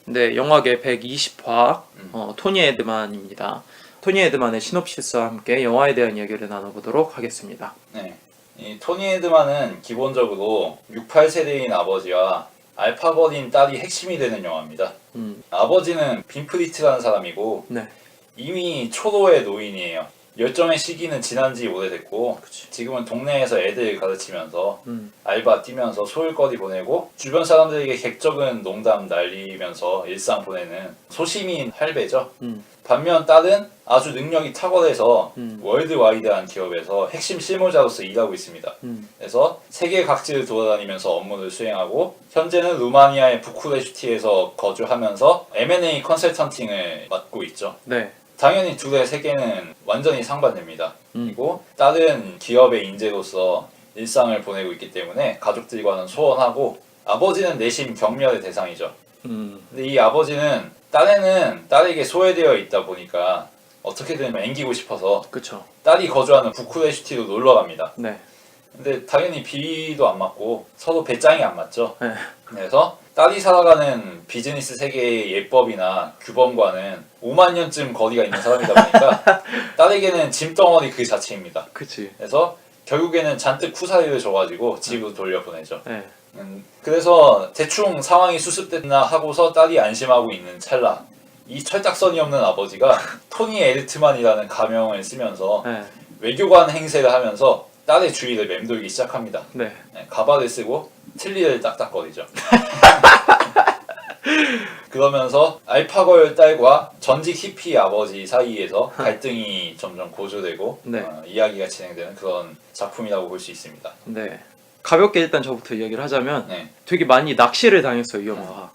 네, 영화계 120화 토니 에드만입니다. 토니 에드만의 시놉시스와 함께 영화에 대한 이야기를 나눠보도록 하겠습니다. 네, 이 토니 에드만은 기본적으로 68세대인 아버지와 알파버린 딸이 핵심이 되는 영화입니다. 아버지는 빈프리트라는 사람이고 네, 이미 초도의 노인이에요. 열정의 시기는 지난 지 오래됐고 지금은 동네에서 애들 가르치면서 알바 뛰면서 소일거리 보내고 주변 사람들에게 객적은 농담 날리면서 일상 보내는 소시민 할배죠. 반면 딸은 아주 능력이 탁월해서 월드와이드한 기업에서 핵심 실무자로서 일하고 있습니다. 그래서 세계 각지를 돌아다니면서 업무를 수행하고 현재는 루마니아의 부쿠레슈티에서 거주하면서 M&A 컨설턴팅을 맡고 있죠. 네, 당연히 둘의 세계는 완전히 상반됩니다. 그리고 딸은 기업의 인재로서 일상을 보내고 있기 때문에 가족들과는 소원하고 아버지는 내심 경멸의 대상이죠. 근데 이 아버지는 딸에는 딸에게 소외되어 있다 보니까 어떻게든 앵기고 싶어서 그쵸. 딸이 거주하는 부쿠레슈티로 놀러 갑니다. 네, 근데 당연히 비도 안 맞고 서로 배짱이 안 맞죠. 네, 그래서 딸이 살아가는 비즈니스 세계의 예법이나 규범과는 5만 년쯤 거리가 있는 사람이다 보니까 딸에게는 짐덩어리 그 자체입니다. 그치. 그래서 결국에는 잔뜩 쿠사리를 줘가지고 집으로 돌려보내죠. 네, 그래서 대충 상황이 수습됐나 하고서 딸이 안심하고 있는 찰나 이 철딱선이 없는 아버지가 토니 에르트만이라는 가명을 쓰면서 네, 외교관 행세를 하면서 딸의 주위를 맴돌기 시작합니다. 네. 가발을 쓰고 틀니를 딱딱거리죠. 그러면서 알파걸 딸과 전직 히피 아버지 사이에서 갈등이 점점 고조되고 네. 이야기가 진행되는 그런 작품이라고 볼 수 있습니다. 네. 가볍게 일단 저부터 이야기를 하자면 네. 되게 많이 낚시를 당했어요, 이 영화가.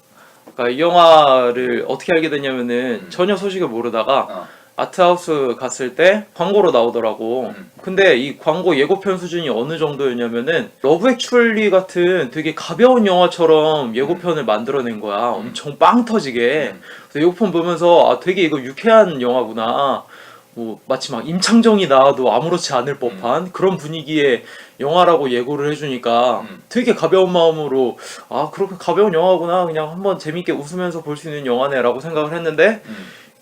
그러니까 이 영화를 어떻게 알게 됐냐면은 전혀 소식을 모르다가 아트하우스 갔을 때 광고로 나오더라고. 근데 이 광고 예고편 수준이 어느 정도였냐면은 러브 액츄얼리 같은 되게 가벼운 영화처럼 예고편을 만들어낸 거야. 엄청 빵 터지게. 그래서 예고편 보면서 아 되게 이거 유쾌한 영화구나. 뭐 마치 막 임창정이 나와도 아무렇지 않을 법한 그런 분위기의 영화라고 예고를 해주니까 되게 가벼운 마음으로 아 그렇게 가벼운 영화구나 그냥 한번 재밌게 웃으면서 볼 수 있는 영화네 라고 생각을 했는데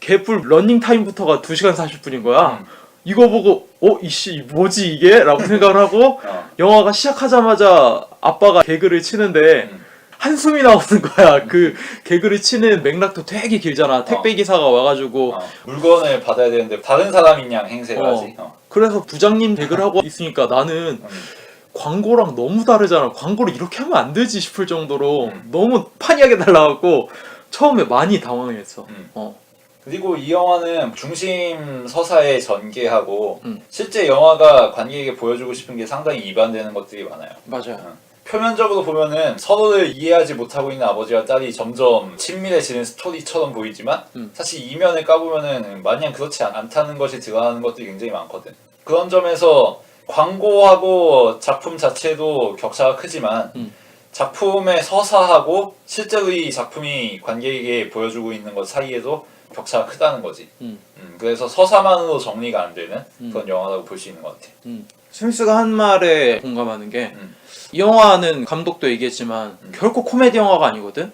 개뿔 러닝타임부터가 2시간 40분인 거야. 이거 보고 이씨 뭐지 이게? 라고 생각을 하고 영화가 시작하자마자 아빠가 개그를 치는데 한숨이 나오는 거야. 그 개그를 치는 맥락도 되게 길잖아. 택배 기사가 와가지고 물건을 받아야 되는데 다른 사람인 양 행세를 하지. 그래서 부장님 개그를 하고 있으니까 나는 광고랑 너무 다르잖아. 광고를 이렇게 하면 안 되지 싶을 정도로 너무 판이하게 달라갖고 처음에 많이 당황했어. 그리고 이 영화는 중심 서사에 전개하고 실제 영화가 관객에게 보여주고 싶은 게 상당히 이반되는 것들이 많아요. 맞아요. 표면적으로 보면은 서로를 이해하지 못하고 있는 아버지와 딸이 점점 친밀해지는 스토리처럼 보이지만 사실 이면을 까보면은 마냥 그렇지 않다는 것이 드러나는 것들이 굉장히 많거든. 그런 점에서 광고하고 작품 자체도 격차가 크지만 작품의 서사하고 실제로 이 작품이 관객에게 보여주고 있는 것 사이에도 격차가 크다는 거지. 그래서 서사만으로 정리가 안 되는 그런 영화라고 볼 수 있는 것 같아. 스미스가 한 말에 공감하는 게 이 영화는 감독도 얘기했지만 결코 코미디 영화가 아니거든.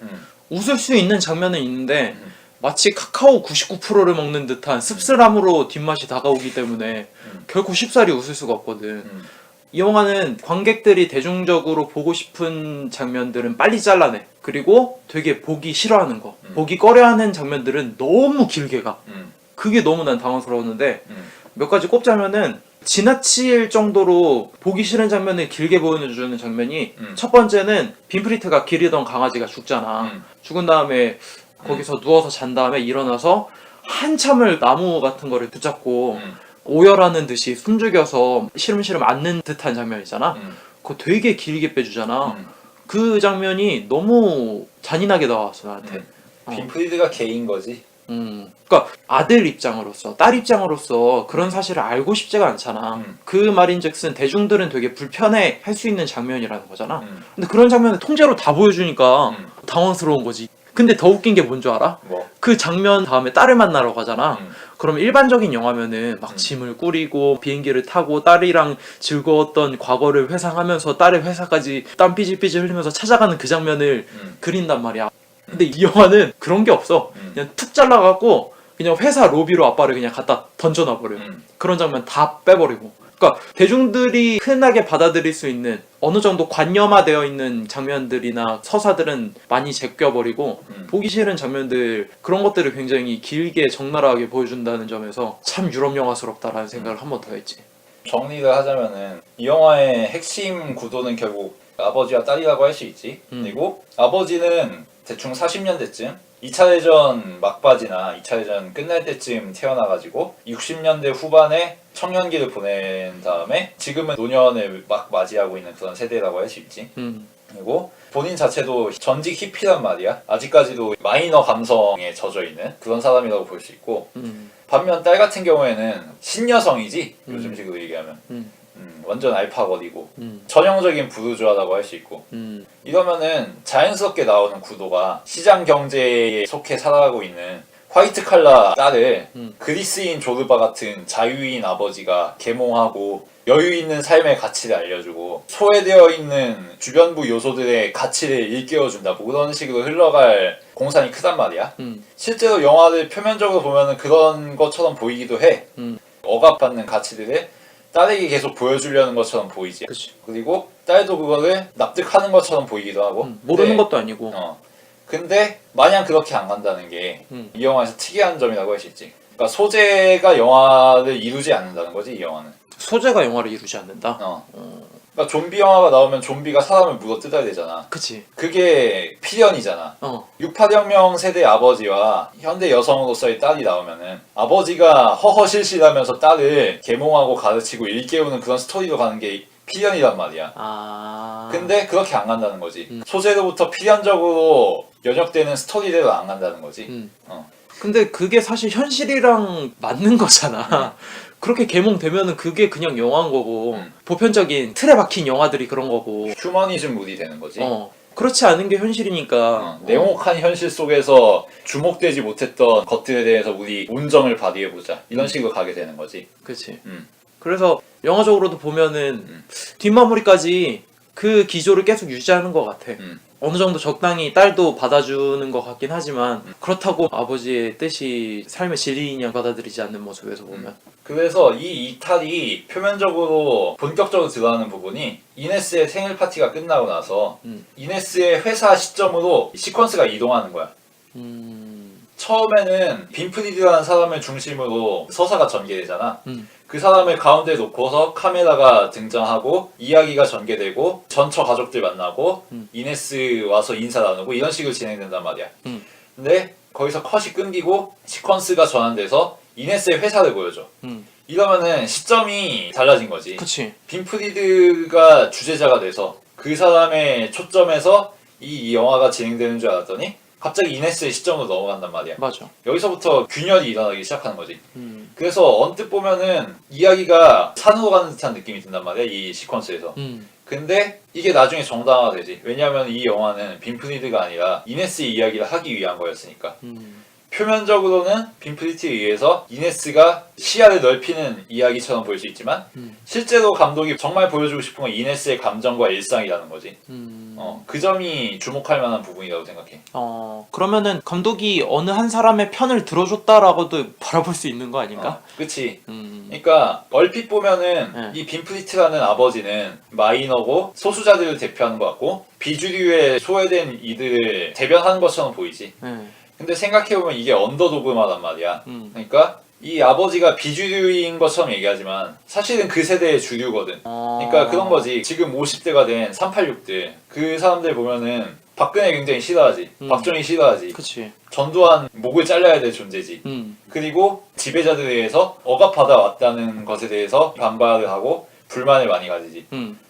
웃을 수 있는 장면은 있는데 마치 카카오 99%를 먹는 듯한 씁쓸함으로 뒷맛이 다가오기 때문에 결코 쉽사리 웃을 수가 없거든. 이 영화는 관객들이 대중적으로 보고 싶은 장면들은 빨리 잘라내. 그리고 되게 보기 싫어하는 거, 보기 꺼려하는 장면들은 너무 길게 가. 그게 너무 난 당황스러웠는데 몇 가지 꼽자면은 지나칠 정도로 보기 싫은 장면을 길게 보여주는 장면이 첫 번째는 빈프리트가 기르던 강아지가 죽잖아. 죽은 다음에 거기서 누워서 잔 다음에 일어나서 한참을 나무 같은 거를 붙잡고 오열하는 듯이 숨죽여서 시름시름 앉는 듯한 장면이잖아. 그거 되게 길게 빼주잖아. 그 장면이 너무 잔인하게 나왔어 나한테. 빈프리드가 개인 거지. 그러니까 아들 입장으로서 딸 입장으로서 그런 사실을 알고 싶지가 않잖아. 그 말인즉슨 대중들은 되게 불편해 할 수 있는 장면이라는 거잖아. 근데 그런 장면을 통째로 다 보여주니까 당황스러운 거지. 근데 더 웃긴 게 뭔 줄 알아? 뭐? 그 장면 다음에 딸을 만나러 가잖아. 그럼 일반적인 영화면은 막 짐을 꾸리고 비행기를 타고 딸이랑 즐거웠던 과거를 회상하면서 딸의 회사까지 땀 삐질삐질 흘리면서 찾아가는 그 장면을 그린단 말이야. 근데 이 영화는 그런 게 없어. 그냥 툭 잘라갖고 그냥 회사 로비로 아빠를 그냥 갖다 던져놔버려. 그런 장면 다 빼버리고. 그러니까 대중들이 흔하게 받아들일 수 있는 어느 정도 관념화되어 있는 장면들이나 서사들은 많이 제껴버리고 보기 싫은 장면들, 그런 것들을 굉장히 길게 적나라하게 보여준다는 점에서 참 유럽 영화스럽다라는 생각을 한 번 더 했지. 정리를 하자면은 이 영화의 핵심 구도는 결국 아버지와 딸이라고 할 수 있지. 그리고 아버지는 대충 40년대쯤 2차 대전 막바지나 2차 대전 끝날 때쯤 태어나가지고 60년대 후반에 청년기를 보낸 다음에 지금은 노년을 막 맞이하고 있는 그런 세대라고 할 수 있지. 그리고 본인 자체도 전직 히피란 말이야. 아직까지도 마이너 감성에 젖어있는 그런 사람이라고 볼 수 있고, 반면 딸 같은 경우에는 신여성이지, 요즘식으로 얘기하면. 완전 알파걸이고 전형적인 부르주아라고 할 수 있고, 이러면은 자연스럽게 나오는 구도가 시장 경제에 속해 살아가고 있는 화이트 칼라 딸을 그리스인 조르바 같은 자유인 아버지가 계몽하고 여유 있는 삶의 가치를 알려주고 소외되어 있는 주변부 요소들의 가치를 일깨워준다, 뭐 그런 식으로 흘러갈 공산이 크단 말이야. 실제로 영화를 표면적으로 보면은 그런 것처럼 보이기도 해. 억압받는 가치들을 딸에게 계속 보여주려는 것처럼 보이지. 그치. 그리고 딸도 그거를 납득하는 것처럼 보이기도 하고. 모르는 것도 아니고. 근데 마냥 그렇게 안 간다는 게 이 영화에서 특이한 점이라고 할 수 있지. 그러니까 소재가 영화를 이루지 않는다는 거지, 이 영화는. 소재가 영화를 이루지 않는다? 그러니까 좀비 영화가 나오면 좀비가 사람을 물어 뜯어야 되잖아. 그치. 그게 필연이잖아. 68혁명 세대 아버지와 현대 여성으로서의 딸이 나오면은 아버지가 허허실실하면서 딸을 계몽하고 가르치고 일깨우는 그런 스토리로 가는 게 필연이란 말이야. 근데 그렇게 안 간다는 거지. 소재로부터 필연적으로 연역되는 스토리대로 안 간다는 거지. 근데 그게 사실 현실이랑 맞는 거잖아. 그렇게 계몽되면은 그게 그냥 영화인 거고, 보편적인 틀에 박힌 영화들이 그런 거고. 휴머니즘물이 되는 거지. 그렇지 않은 게 현실이니까. 냉혹한 현실 속에서 주목되지 못했던 것들에 대해서 우리 온정을 발휘해보자, 이런 식으로 가게 되는 거지. 그치. 그래서 영화적으로도 보면은 뒷마무리까지 그 기조를 계속 유지하는 것 같아. 어느 정도 적당히 딸도 받아주는 것 같긴 하지만, 그렇다고 아버지의 뜻이 삶의 진리냐 받아들이지 않는 모습에서 보면. 그래서 이 이탈이 표면적으로 본격적으로 드러나는 부분이 이네스의 생일 파티가 끝나고 나서 이네스의 회사 시점으로 시퀀스가 이동하는 거야. 처음에는 빈프리드라는 사람을 중심으로 서사가 전개되잖아. 그 사람을 가운데 놓고서 카메라가 등장하고 이야기가 전개되고 전처 가족들 만나고 이네스 와서 인사 나누고 이런 식으로 진행된단 말이야. 근데 거기서 컷이 끊기고 시퀀스가 전환돼서 이네스의 회사를 보여줘. 이러면은 시점이 달라진 거지. 그치. 빈프리드가 주제자가 돼서 그 사람의 초점에서 이 영화가 진행되는 줄 알았더니 갑자기 이네스의 시점으로 넘어간단 말이야. 맞아. 여기서부터 균열이 일어나기 시작하는 거지. 그래서 언뜻 보면은 이야기가 산으로 가는 듯한 느낌이 든단 말이야, 이 시퀀스에서. 근데 이게 나중에 정당화되지. 왜냐하면 이 영화는 빈프리드가 아니라 이네스의 이야기를 하기 위한 거였으니까. 표면적으로는 빈프리드에 의해서 이네스가 시야를 넓히는 이야기처럼 보일 수 있지만 실제로 감독이 정말 보여주고 싶은 건 이네스의 감정과 일상이라는 거지. 그 점이 주목할 만한 부분이라고 생각해. 그러면은 감독이 어느 한 사람의 편을 들어줬다라고도 바라볼 수 있는 거 아닌가? 그치. 그러니까 얼핏 보면은 이 빈프리트라는 아버지는 마이너고 소수자들을 대표하는 것 같고 비주류에 소외된 이들을 대변하는 것처럼 보이지. 근데 생각해보면 이게 언더도그마란 말이야. 그러니까 이 아버지가 비주류인 것처럼 얘기하지만 사실은 그 세대의 주류거든. 그러니까 그런 거지. 지금 50대가 된 386들, 그 사람들 보면은 박근혜 굉장히 싫어하지. 박정희 싫어하지. 그치. 전두환 목을 잘라야 될 존재지. 그리고 지배자들에 의해서 억압받아 왔다는 것에 대해서 반발을 하고 불만을 많이 가지지.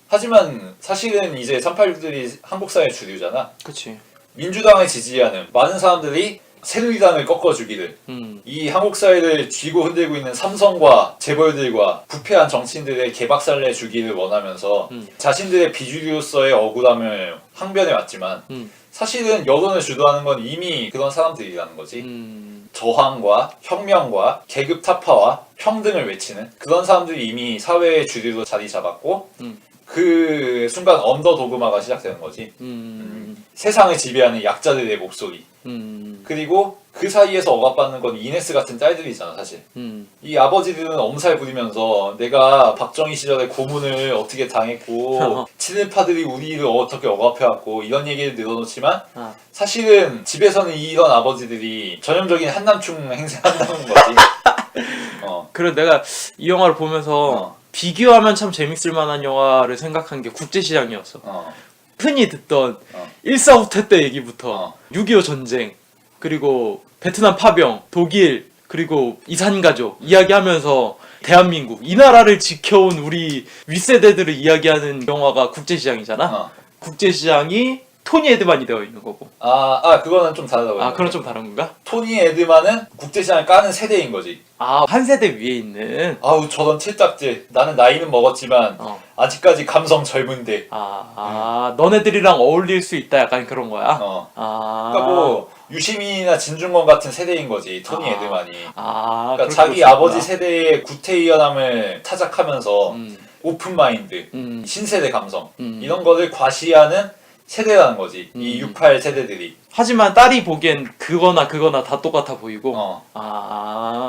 하지만 사실은 이제 386들이 한국 사회의 주류잖아. 그치. 민주당을 지지하는 많은 사람들이 새누리당을 꺾어주기를, 이 한국 사회를 쥐고 흔들고 있는 삼성과 재벌들과 부패한 정치인들의 개박살내 주기를 원하면서 자신들의 비주류로서의 억울함을 항변해 왔지만 사실은 여론을 주도하는 건 이미 그런 사람들이라는 거지. 저항과 혁명과 계급 타파와 평등을 외치는 그런 사람들이 이미 사회의 주류로 자리 잡았고 그 순간 언더도그마가 시작되는 거지. 세상을 지배하는 약자들의 목소리. 그리고 그 사이에서 억압받는 건 이네스 같은 딸들이잖아 사실. 이 아버지들은 엄살 부리면서 내가 박정희 시절에 고문을 어떻게 당했고 친일파들이 우리를 어떻게 억압해왔고 이런 얘기를 늘어놓지만 사실은 집에서는 이런 아버지들이 전형적인 한남충 행세한다는 거지. 그래 내가 이 영화를 보면서 비교하면 참 재밌을 만한 영화를 생각한 게 국제시장이었어. 흔히 듣던 1.4 후퇴 때 얘기부터 6.25 전쟁 그리고 베트남 파병 독일 그리고 이산가족 이야기하면서 대한민국 이 나라를 지켜온 우리 윗세대들을 이야기하는 영화가 국제시장이잖아. 국제시장이 토니 에드만이 되어 있는 거고. 그거는 좀 다르다고. 그건 좀 다른 건가? 토니 에드만은 국제시장을 까는 세대인 거지. 한 세대 위에 있는. 아우 저런 틸딱들. 나는 나이는 먹었지만 아직까지 감성 젊은데. 너네들이랑 어울릴 수 있다 약간 그런 거야. 그러니까 뭐 유시민이나 진중권 같은 세대인 거지 토니 에드만이. 그러니까 자기 그렇구나. 아버지 세대의 구태의연함을 타작하면서 오픈 마인드, 신세대 감성 이런 거를 과시하는 세대라는 거지. 이 68 세대들이. 하지만 딸이 보기엔 그거나 다 똑같아 보이고.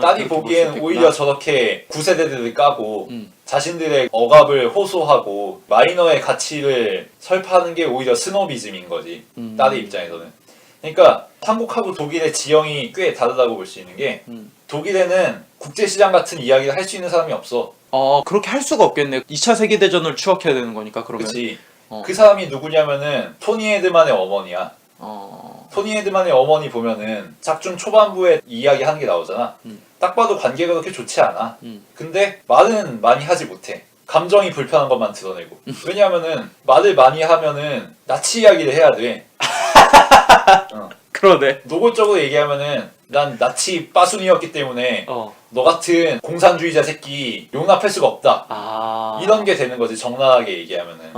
딸이 보기엔 오히려 저렇게 9세대들을 까고 자신들의 억압을 호소하고 마이너의 가치를 설파하는 게 오히려 스노비즘인 거지. 딸의 입장에서는. 그러니까 한국하고 독일의 지형이 꽤 다르다고 볼 수 있는 게 독일에는 국제시장 같은 이야기를 할 수 있는 사람이 없어. 그렇게 할 수가 없겠네. 2차 세계대전을 추억해야 되는 거니까 그러면. 그치. 그 사람이 누구냐면은 토니 에드만의 어머니야. 토니 에드만의 어머니 보면은 작중 초반부에 이야기하는 게 나오잖아. 딱 봐도 관계가 그렇게 좋지 않아. 근데 말은 많이 하지 못해. 감정이 불편한 것만 드러내고. 왜냐하면은 말을 많이 하면은 나치 이야기를 해야 돼. 그러네. 노골적으로 얘기하면은 난 나치 빠순이었기 때문에 너 같은 공산주의자 새끼 용납할 수가 없다. 이런 게 되는 거지 적나라하게 얘기하면은.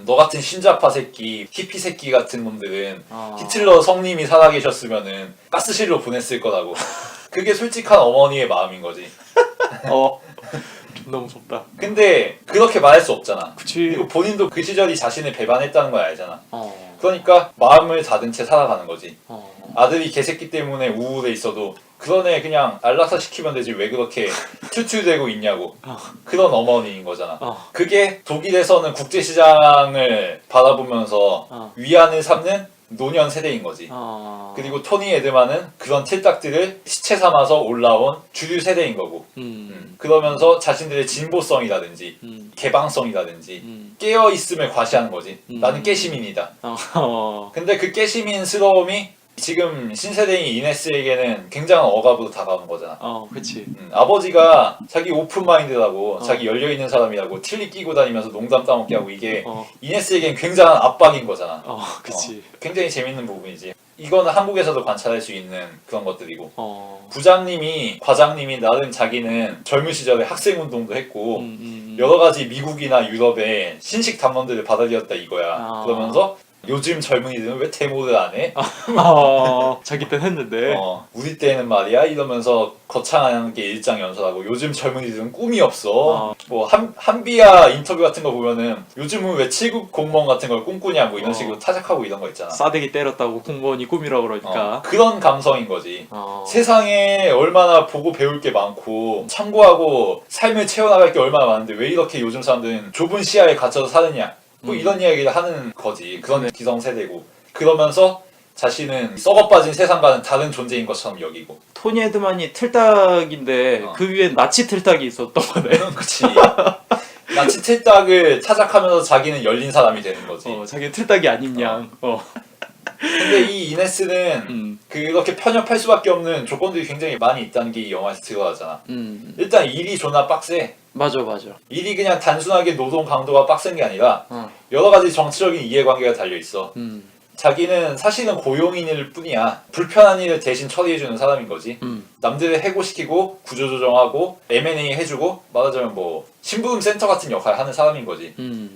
너 같은 신자파 새끼, 히피 새끼 같은 놈들은 히틀러 성님이 살아계셨으면은 가스실로 보냈을 거라고. 그게 솔직한 어머니의 마음인 거지. 존나 무섭다. 근데 그렇게 말할 수 없잖아. 그치. 그리고 본인도 그 시절이 자신을 배반했다는 걸 알잖아. 그러니까 마음을 닫은 채 살아가는 거지. 아들이 개새끼 때문에 우울해 있어도 그런 애 그냥 안락사 시키면 되지 왜 그렇게 툴툴대고 있냐고. 그런 어머니인 거잖아. 그게 독일에서는 국제시장을 바라보면서 위안을 삼는 노년 세대인 거지. 그리고 토니 에드만은 그런 틸딱들을 시체 삼아서 올라온 주류 세대인 거고. 그러면서 자신들의 진보성이라든지 개방성이라든지 깨어있음을 과시하는 거지. 나는 깨시민이다. 근데 그 깨시민스러움이 지금 신세대인 이네스에게는 굉장한 억압으로 다가오는 거잖아. 그치. 아버지가 자기 오픈마인드라고 자기 열려있는 사람이라고 틀리 끼고 다니면서 농담 따먹게 하고 이게 이네스에겐 굉장한 압박인 거잖아. 그치. 굉장히 재밌는 부분이지. 이거는 한국에서도 관찰할 수 있는 그런 것들이고 부장님이 과장님이 나름 자기는 젊은 시절에 학생운동도 했고 여러가지 미국이나 유럽의 신식 담론들을 받아들였다 이거야. 그러면서 요즘 젊은이들은 왜 데모를 안 해? 자기 땐 했는데. 우리 때는 말이야 이러면서 거창한 게 일장연설하고 요즘 젊은이들은 꿈이 없어. 뭐 한비야 인터뷰 같은 거 보면은 요즘은 왜 7급 공무원 같은 걸 꿈꾸냐 뭐 이런 식으로 타작하고 이런 거 있잖아. 싸대기 때렸다고 공무원이 꿈이라고 그러니까. 그런 감성인 거지. 세상에 얼마나 보고 배울 게 많고 참고하고 삶을 채워나갈 게 얼마나 많은데 왜 이렇게 요즘 사람들은 좁은 시야에 갇혀서 사느냐 뭐 이런 이야기를 하는 거지. 그런 기성세대고 그러면서 자신은 썩어빠진 세상과는 다른 존재인 것처럼 여기고. 토니 에드만이 틀딱인데 그 위에 나치 틀딱이 있었던 거네. 그치. 나치 틀딱을 타작하면서 자기는 열린 사람이 되는 거지. 자기는 틀딱이 아닌 양. 근데 이 이네스는 그렇게 편협할 수밖에 없는 조건들이 굉장히 많이 있다는 게 이 영화에서 드러나잖아. 일단 일이 존나 빡세. 맞아. 일이 그냥 단순하게 노동 강도가 빡센 게 아니라 여러 가지 정치적인 이해관계가 달려 있어. 자기는 사실은 고용인일 뿐이야. 불편한 일을 대신 처리해주는 사람인 거지. 남들을 해고시키고 구조조정하고 M&A 해주고 말하자면 뭐 심부름 센터 같은 역할을 하는 사람인 거지.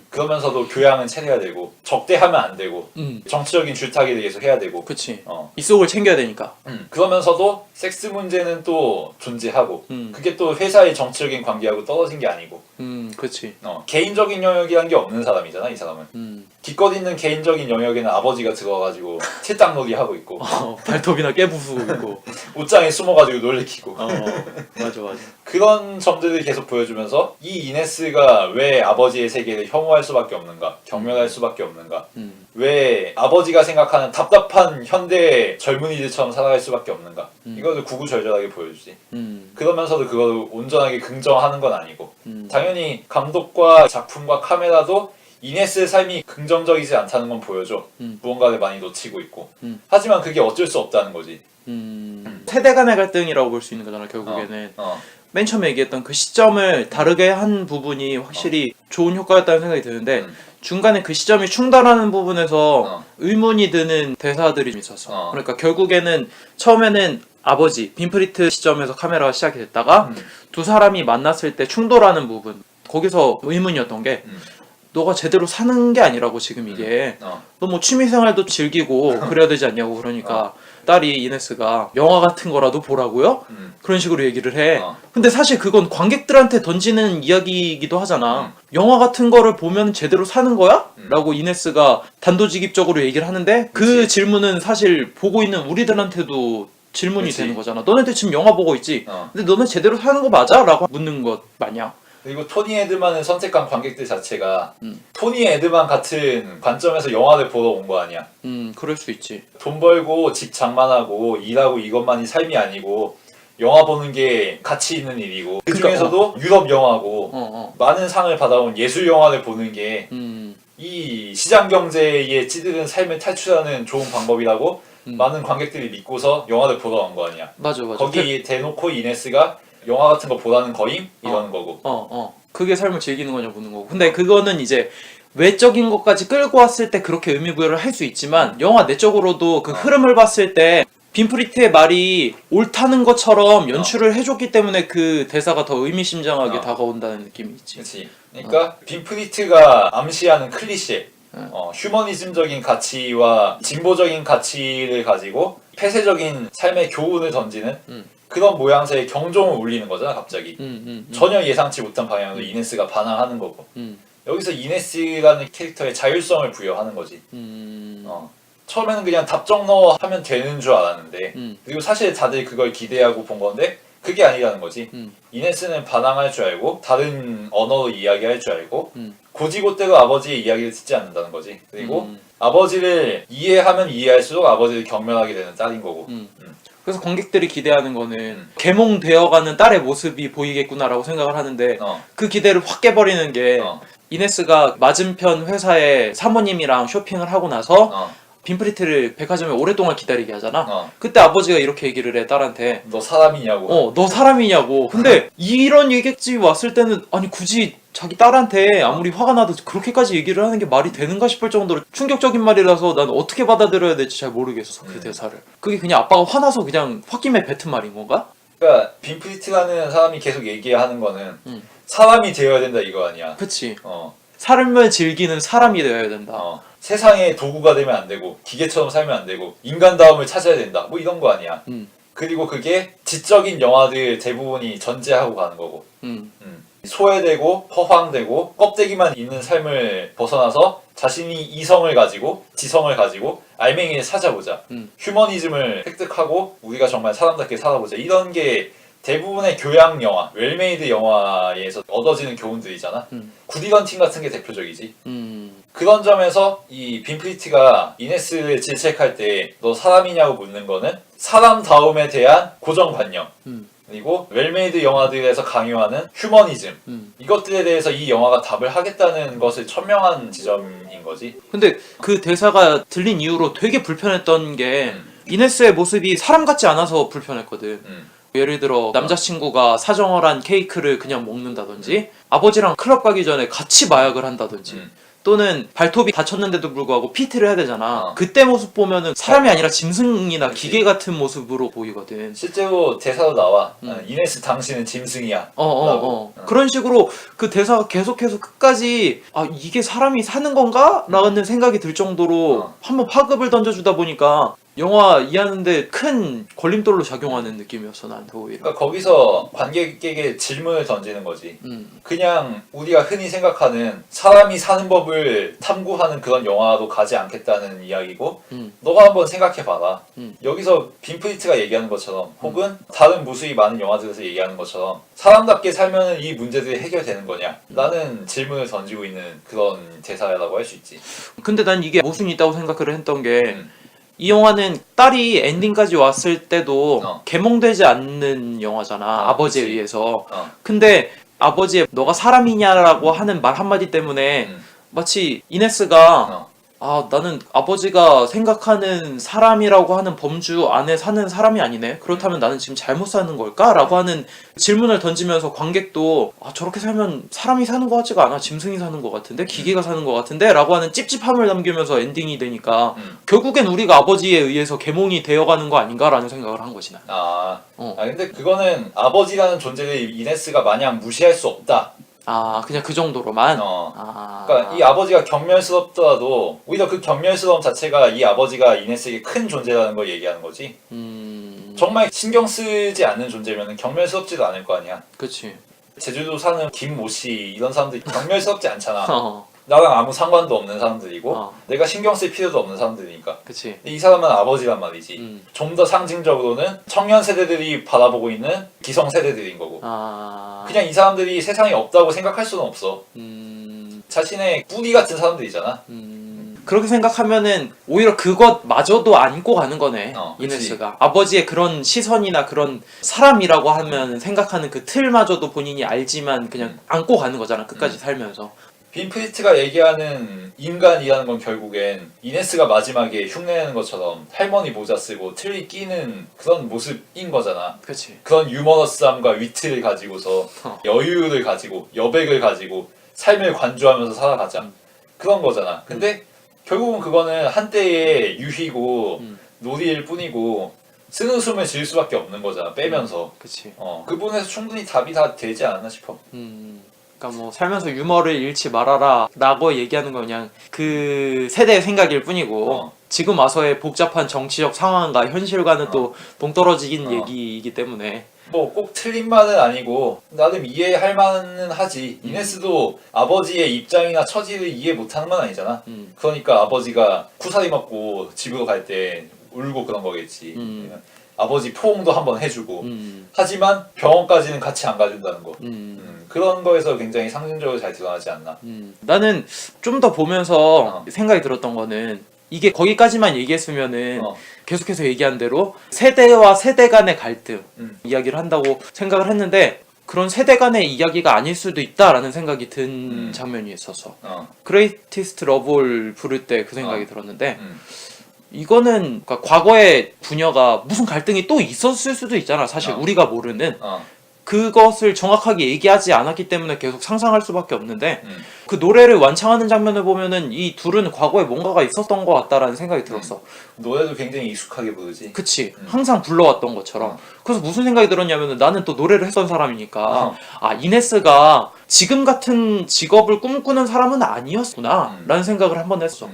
그러면서도 교양은 차려야 되고 적대하면 안 되고 정치적인 줄타기에 대해서 해야 되고. 그치. 이 속을 챙겨야 되니까. 그러면서도 섹스 문제는 또 존재하고 그게 또 회사의 정치적인 관계하고 떨어진 게 아니고. 그치. 개인적인 영역이란 게 없는 사람이잖아 이 사람은. 기껏 있는 개인적인 영역에는 아버지가 들어가가지고 채땅놀이 하고 있고 발톱이나 깨부수고 있고 옷장에 숨어가지고 놀래키고 맞아. 그런 점들을 계속 보여주면서 이 이네스가 왜 아버지의 세계를 혐오할 수밖에 없는가, 경멸할 수밖에 없는가, 왜 아버지가 생각하는 답답한 현대 젊은이들처럼 살아갈 수밖에 없는가, 이거를 구구절절하게 보여주지. 그러면서도 그걸 온전하게 긍정하는 건 아니고 당연히 감독과 작품과 카메라도 이네스의 삶이 긍정적이지 않다는 건 보여줘. 무언가를 많이 놓치고 있고. 하지만 그게 어쩔 수 없다는 거지. 세대 간의 갈등이라고 볼 수 있는 거잖아 결국에는. 맨 처음에 얘기했던 그 시점을 다르게 한 부분이 확실히 좋은 효과였다는 생각이 드는데 중간에 그 시점이 충돌하는 부분에서 의문이 드는 대사들이 있었어. 그러니까 결국에는 처음에는 아버지 빈프리트 시점에서 카메라가 시작이 됐다가 두 사람이 만났을 때 충돌하는 부분 거기서 의문이었던 게 너가 제대로 사는 게 아니라고 지금 이게 너 뭐 취미생활도 즐기고 그래야 되지 않냐고. 그러니까 딸이 이네스가 영화 같은 거라도 보라고요? 그런 식으로 얘기를 해. 근데 사실 그건 관객들한테 던지는 이야기이기도 하잖아. 영화 같은 거를 보면 제대로 사는 거야? 라고 이네스가 단도직입적으로 얘기를 하는데 그 질문은 사실 보고 있는 우리들한테도 질문이 되는 거잖아. 너네들 지금 영화 보고 있지? 근데 너네 제대로 사는 거 맞아? 라고 묻는 것 마냥. 그리고 토니 에드만을 선택한 관객들 자체가 토니 에드만 같은 관점에서 영화를 보러 온 거 아니야. 그럴 수 있지. 돈 벌고 집 장만하고 일하고 이것만이 삶이 아니고 영화 보는 게 가치 있는 일이고 그 중에서도 유럽 영화고 많은 상을 받아온 예술 영화를 보는 게 이 시장 경제에 찌들은 삶을 탈출하는 좋은 방법이라고 많은 관객들이 믿고서 영화를 보러 온 거 아니야. 맞아. 거기 대놓고 이네스가 영화 같은 거 보라는 거임? 이러는 거고. 그게 삶을 즐기는 거냐 묻는 거고. 근데 그거는 이제 외적인 것까지 끌고 왔을 때 그렇게 의미부여를 할 수 있지만 영화 내적으로도 그 흐름을 봤을 때 빈프리트의 말이 옳다는 것처럼 연출을 해줬기 때문에 그 대사가 더 의미심장하게 다가온다는 느낌이 있지. 그렇지. 그러니까 빈프리트가 암시하는 클리셰, 휴머니즘적인 가치와 진보적인 가치를 가지고 폐쇄적인 삶의 교훈을 던지는 그런 모양새의 경종을 울리는 거잖아 갑자기. 전혀 예상치 못한 방향으로 이네스가 반항하는 거고. 여기서 이네스라는 캐릭터의 자율성을 부여하는 거지. 처음에는 그냥 답정너 하면 되는 줄 알았는데 그리고 사실 다들 그걸 기대하고 본 건데 그게 아니라는 거지. 이네스는 반항할 줄 알고 다른 언어로 이야기할 줄 알고 고지고대로 아버지의 이야기를 듣지 않는다는 거지. 그리고 아버지를 이해하면 이해할수록 아버지를 경멸하게 되는 딸인 거고. 그래서 관객들이 기대하는 거는 계몽되어가는 딸의 모습이 보이겠구나라고 생각을 하는데 그 기대를 확 깨버리는 게 이네스가 맞은편 회사의 사모님이랑 쇼핑을 하고 나서 빈프리트를 백화점에 오랫동안 기다리게 하잖아. 그때 아버지가 이렇게 얘기를 해 딸한테. 너 사람이냐고. 너 사람이냐고. 근데 이런 얘기까지 왔을 때는 아니 굳이 자기 딸한테 아무리 화가 나도 그렇게까지 얘기를 하는 게 말이 되는가 싶을 정도로 충격적인 말이라서 난 어떻게 받아들여야 될지 잘 모르겠어 그 대사를. 그게 그냥 아빠가 화나서 그냥 홧김에 뱉은 말인 건가? 그러니까 빈프리트라는 사람이 계속 얘기하는 거는 사람이 되어야 된다 이거 아니야. 그치. 삶을 즐기는 사람이 되어야 된다. 세상의 도구가 되면 안 되고 기계처럼 살면 안 되고 인간다움을 찾아야 된다 뭐 이런 거 아니야. 그리고 그게 지적인 영화들 대부분이 전제하고 가는 거고. 소외되고 허황되고 껍데기만 있는 삶을 벗어나서 자신이 이성을 가지고 지성을 가지고 알맹이를 찾아보자. 휴머니즘을 획득하고 우리가 정말 사람답게 살아보자. 이런 게 대부분의 교양 영화, 웰메이드 영화에서 얻어지는 교훈들이잖아. 구디건팅 같은 게 대표적이지. 그런 점에서 이 빈프리트가 이네스를 질책할 때 너 사람이냐고 묻는 거는 사람다움에 대한 고정관념. 그리고 웰메이드 영화들에서 강요하는 휴머니즘. 이것들에 대해서 이 영화가 답을 하겠다는 것을 천명한 지점인 거지. 근데 그 대사가 들린 이후로 되게 불편했던 게 이네스의 모습이 사람 같지 않아서 불편했거든. 예를 들어 남자친구가 사정을 한 케이크를 그냥 먹는다든지 아버지랑 클럽 가기 전에 같이 마약을 한다든지 또는 발톱이 다쳤는데도 불구하고 PT를 해야 되잖아. 그때 모습 보면은 사람이 아니라 짐승이나 그치. 기계 같은 모습으로 보이거든. 실제로 대사도 나와. 이네스 당신은 짐승이야. 라고. 그런 식으로 그 대사가 계속해서 끝까지 아 이게 사람이 사는 건가? 라는 생각이 들 정도로 한번 파급을 던져주다 보니까 영화 이해하는데 큰 걸림돌로 작용하는 느낌이었어 나한테 오히려. 그러니까 거기서 관객에게 질문을 던지는 거지. 그냥 우리가 흔히 생각하는 사람이 사는 법을 탐구하는 그런 영화로 가지 않겠다는 이야기고 너가 한번 생각해봐라. 여기서 빈프리트가 얘기하는 것처럼 혹은 다른 무수히 많은 영화들에서 얘기하는 것처럼 사람답게 살면 이 문제들이 해결되는 거냐? 라는 질문을 던지고 있는 그런 대사라고 할 수 있지. 근데 난 이게 모순이 있다고 생각을 했던 게 이 영화는 딸이 엔딩까지 왔을 때도 개몽되지 않는 영화잖아. 아버지에 그치. 의해서. 근데 아버지의 너가 사람이냐라고 하는 말 한마디 때문에 마치 이네스가 아 나는 아버지가 생각하는 사람이라고 하는 범주 안에 사는 사람이 아니네. 그렇다면 나는 지금 잘못 사는 걸까? 라고 하는 질문을 던지면서 관객도 아 저렇게 살면 사람이 사는 것 같지가 않아. 짐승이 사는 것 같은데? 기계가 사는 것 같은데? 라고 하는 찝찝함을 남기면서 엔딩이 되니까 결국엔 우리가 아버지에 의해서 계몽이 되어가는 거 아닌가라는 생각을 한 것이 나. 근데 그거는 아버지라는 존재를 이네스가 마냥 무시할 수 없다. 아 그냥 그 정도로만? 그러니까 이 아버지가 경멸스럽더라도 오히려 그 경멸스러움 자체가 이 아버지가 이네스에게 큰 존재라는 걸 얘기하는 거지. 정말 신경 쓰지 않는 존재면 경멸스럽지도 않을 거 아니야. 그치. 제주도 사는 김모 씨 이런 사람들이 경멸스럽지 않잖아. 나랑 아무 상관도 없는 사람들이고 내가 신경 쓸 필요도 없는 사람들이니까. 그치. 이 사람은 아버지란 말이지. 좀 더 상징적으로는 청년 세대들이 바라보고 있는 기성 세대들인 거고. 그냥 이 사람들이 세상에 없다고 생각할 수는 없어. 자신의 뿌리 같은 사람들이잖아. 그렇게 생각하면은 오히려 그것마저도 안고 가는 거네. 그치. 이네스가 아버지의 그런 시선이나 그런 사람이라고 하면 생각하는 그 틀마저도 본인이 알지만 그냥 안고 가는 거잖아 끝까지 살면서. 빈프리트가 얘기하는 인간이라는 건 결국엔 이네스가 마지막에 흉내내는 것처럼 할머니 모자 쓰고 틀니 끼는 그런 모습인 거잖아. 그치. 그런 유머러스함과 위트를 가지고서 여유를 가지고 여백을 가지고 삶을 관조하면서 살아가자. 그런 거잖아. 근데 결국은 그거는 한때의 유희고 놀이일 뿐이고 쓰는 숨을 지을 수밖에 없는 거잖아. 빼면서. 그치. 그 부분에서 충분히 답이 다 되지 않았나 싶어. 그러니까 뭐 살면서 유머를 잃지 말아라 라고 얘기하는 건 그냥 그 세대의 생각일 뿐이고 지금 와서의 복잡한 정치적 상황과 현실과는 또 동떨어진 얘기이기 때문에 뭐 꼭 틀린 말은 아니고 나름 이해할 만은 하지. 이네스도 아버지의 입장이나 처지를 이해 못하는 건 아니잖아. 그러니까 아버지가 쿠사리 먹고 집으로 갈 때 울고 그런 거겠지. 아버지 포옹도 한번 해주고 하지만 병원까지는 같이 안 가준다는 거. 그런 거에서 굉장히 상징적으로 잘 드러나지 않나. 나는 좀 더 보면서 생각이 들었던 거는 이게 거기까지만 얘기했으면은 계속해서 얘기한 대로 세대와 세대 간의 갈등 이야기를 한다고 생각을 했는데 그런 세대 간의 이야기가 아닐 수도 있다라는 생각이 든 장면이 있었어. 그레이티스트 러브를 부를 때 그 생각이 들었는데 이거는 그러니까 과거의 부녀가 무슨 갈등이 또 있었을 수도 있잖아. 사실 우리가 모르는 그것을 정확하게 얘기하지 않았기 때문에 계속 상상할 수밖에 없는데 그 노래를 완창하는 장면을 보면은 이 둘은 과거에 뭔가가 있었던 것 같다라는 생각이 들었어. 노래도 굉장히 익숙하게 부르지. 그치. 항상 불러왔던 것처럼. 그래서 무슨 생각이 들었냐면은 나는 또 노래를 했던 사람이니까 아 이네스가 지금 같은 직업을 꿈꾸는 사람은 아니었구나 라는 생각을 한번 했어.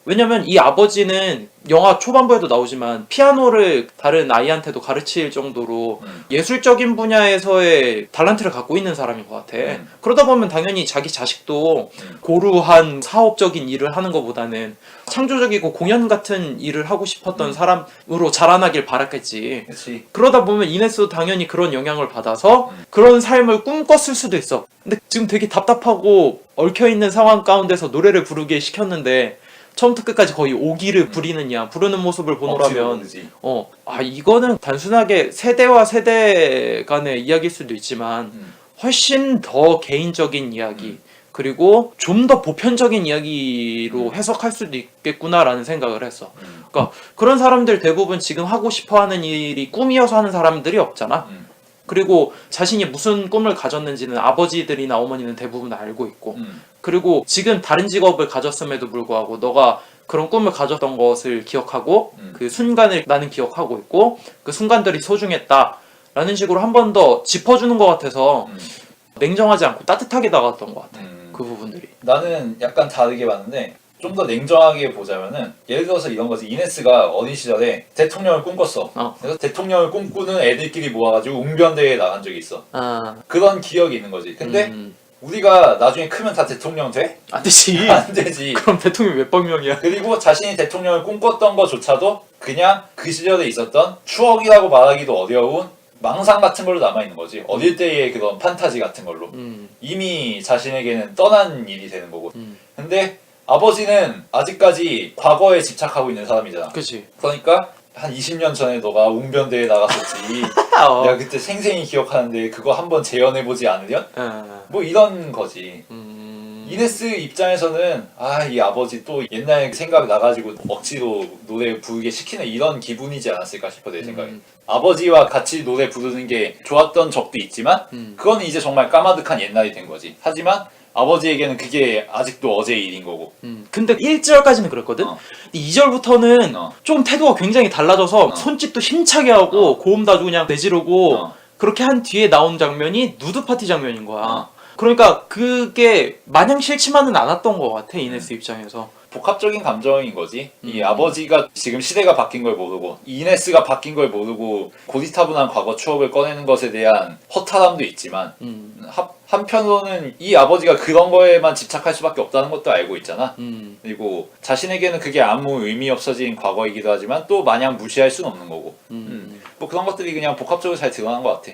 왜냐면 이 아버지는 영화 초반부에도 나오지만 피아노를 다른 아이한테도 가르칠 정도로 예술적인 분야에서의 달란트를 갖고 있는 사람인 것 같아. 그러다 보면 당연히 자기 자식도 고루한 사업적인 일을 하는 것보다는 창조적이고 공연 같은 일을 하고 싶었던 사람으로 자라나길 바랐겠지. 그치. 그러다 보면 이네스도 당연히 그런 영향을 받아서 그런 삶을 꿈꿨을 수도 있어. 근데 지금 되게 답답하고 얽혀있는 상황 가운데서 노래를 부르게 시켰는데 처음부터 끝까지 거의 오기를 부르는 모습을 보노라면 이거는 단순하게 세대와 세대 간의 이야기일 수도 있지만 훨씬 더 개인적인 이야기 그리고 좀 더 보편적인 이야기로 해석할 수도 있겠구나라는 생각을 했어. 그러니까 그런 사람들 대부분 지금 하고 싶어하는 일이 꿈이어서 하는 사람들이 없잖아. 그리고 자신이 무슨 꿈을 가졌는지는 아버지들이나 어머니는 대부분 알고 있고 그리고 지금 다른 직업을 가졌음에도 불구하고 너가 그런 꿈을 가졌던 것을 기억하고 그 순간을 나는 기억하고 있고 그 순간들이 소중했다라는 식으로 한 번 더 짚어주는 것 같아서 냉정하지 않고 따뜻하게 다가왔던 것 같아. 그 부분들이. 나는 약간 다르게 봤는데 좀 더 냉정하게 보자면은 예를 들어서 이런 거지. 이네스가 어린 시절에 대통령을 꿈꿨어. 그래서 대통령을 꿈꾸는 애들끼리 모아가지고 웅변대회에 나간 적이 있어. 그런 기억이 있는 거지. 근데 우리가 나중에 크면 다 대통령 돼? 안 되지. 안 되지. 그럼 대통령 몇 번명이야? 그리고 자신이 대통령을 꿈꿨던 것조차도 그냥 그 시절에 있었던 추억이라고 말하기도 어려운 망상 같은 걸로 남아있는 거지. 어릴 때의 그런 판타지 같은 걸로. 이미 자신에게는 떠난 일이 되는 거고. 근데 아버지는 아직까지 과거에 집착하고 있는 사람이잖아. 그치. 그러니까 한 20년 전에 너가 웅변대에 나갔었지. 내가 그때 생생히 기억하는데 그거 한번 재현해보지 않으련? 뭐 이런 거지. 이네스 입장에서는 이 아버지 또 옛날 생각 나가지고 억지로 노래 부르게 시키는 이런 기분이지 않았을까 싶어 내 생각에. 아버지와 같이 노래 부르는 게 좋았던 적도 있지만 그건 이제 정말 까마득한 옛날이 된 거지. 하지만 아버지에게는 그게 아직도 어제의 일인 거고. 근데 1절까지는 그랬거든? 2절부터는 좀 태도가 굉장히 달라져서 손짓도 힘차게 하고 고음도 아주 그냥 내지르고 그렇게 한 뒤에 나온 장면이 누드 파티 장면인 거야. 그러니까 그게 마냥 싫지만은 않았던 것 같아, 이네스 입장에서. 복합적인 감정인 거지. 이 아버지가 지금 시대가 바뀐 걸 모르고 이네스가 바뀐 걸 모르고 고리타분한 과거 추억을 꺼내는 것에 대한 허탈함도 있지만 한편으로는 이 아버지가 그런 거에만 집착할 수밖에 없다는 것도 알고 있잖아. 그리고 자신에게는 그게 아무 의미 없어진 과거이기도 하지만 또 마냥 무시할 수는 없는 거고. 뭐 그런 것들이 그냥 복합적으로 잘 드러난 것 같아.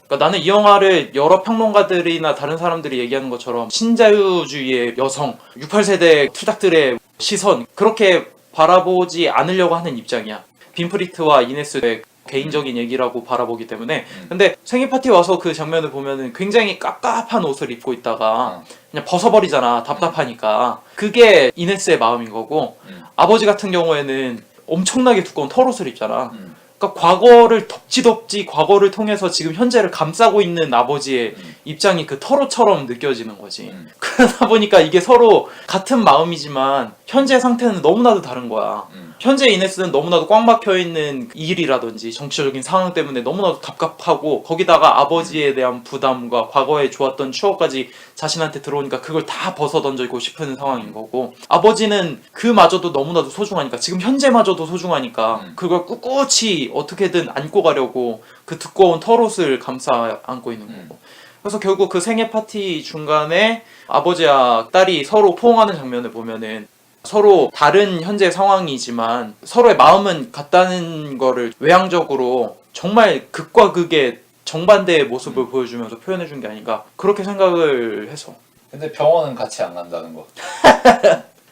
그러니까 나는 이 영화를 여러 평론가들이나 다른 사람들이 얘기하는 것처럼 신자유주의의 여성, 68세대 투닥들의 시선 그렇게 바라보지 않으려고 하는 입장이야. 빈프리트와 이네스의 개인적인 얘기라고 바라보기 때문에. 근데 생일 파티 와서 그 장면을 보면은 굉장히 깝깝한 옷을 입고 있다가 그냥 벗어버리잖아. 답답하니까. 그게 이네스의 마음인 거고 아버지 같은 경우에는 엄청나게 두꺼운 털옷을 입잖아. 그러니까 과거를 덮지 과거를 통해서 지금 현재를 감싸고 있는 아버지의 입장이 그 털옷처럼 느껴지는 거지. 그러다 보니까 이게 서로 같은 마음이지만 현재 상태는 너무나도 다른 거야. 현재 이네스는 너무나도 꽉 막혀있는 일이라든지 정치적인 상황 때문에 너무나도 답답하고 거기다가 아버지에 대한 부담과 과거에 좋았던 추억까지 자신한테 들어오니까 그걸 다 벗어던지고 싶은 상황인 거고 아버지는 그마저도 너무나도 소중하니까 지금 현재마저도 소중하니까 그걸 꿋꿋이 어떻게든 안고 가려고 그 두꺼운 털옷을 감싸 안고 있는 거고 그래서 결국 그 생일 파티 중간에 아버지와 딸이 서로 포옹하는 장면을 보면은 서로 다른 현재 상황이지만 서로의 마음은 같다는 거를 외향적으로 정말 극과 극의 정반대의 모습을 보여주면서 표현해준 게 아닌가 그렇게 생각을 해서. 근데 병원은 같이 안 간다는 거.